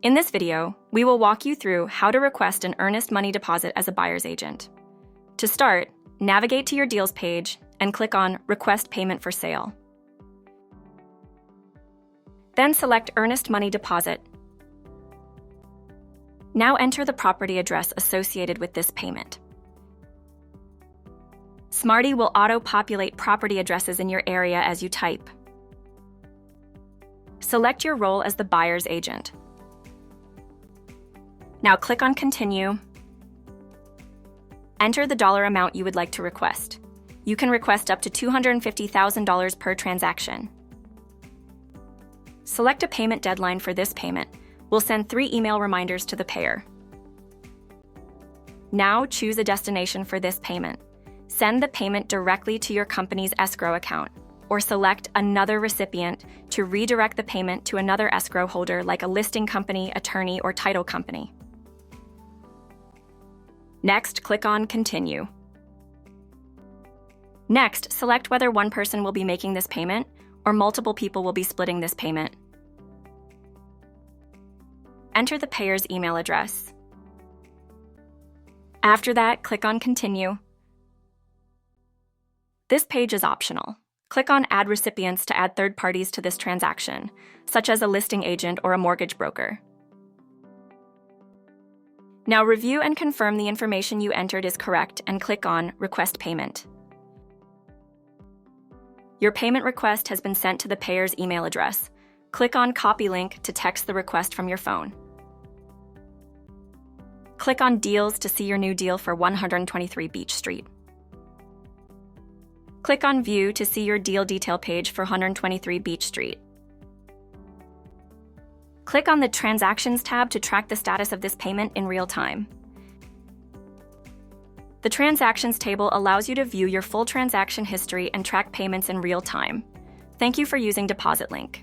In this video, we will walk you through how to request an earnest money deposit as a buyer's agent. To start, navigate to your deals page and click on Request Payment for Sale. Then select Earnest Money Deposit. Now enter the property address associated with this payment. Smarty will auto-populate property addresses in your area as you type. Select your role as the buyer's agent. Now click on Continue. Enter the dollar amount you would like to request. You can request up to $250,000 per transaction. Select a payment deadline for this payment. We'll send 3 email reminders to the payer. Now choose a destination for this payment. Send the payment directly to your company's escrow account, or select another recipient to redirect the payment to another escrow holder like a listing company, attorney, or title company. Next, click on Continue. Next, select whether one person will be making this payment or multiple people will be splitting this payment. Enter the payer's email address. After that, click on Continue. This page is optional. Click on Add Recipients to add third parties to this transaction, such as a listing agent or a mortgage broker. Now review and confirm the information you entered is correct and click on Request Payment. Your payment request has been sent to the payer's email address. Click on Copy Link to text the request from your phone. Click on Deals to see your new deal for 123 Beach Street. Click on View to see your deal detail page for 123 Beach Street. Click on the Transactions tab to track the status of this payment in real time. The Transactions table allows you to view your full transaction history and track payments in real time. Thank you for using DepositLink.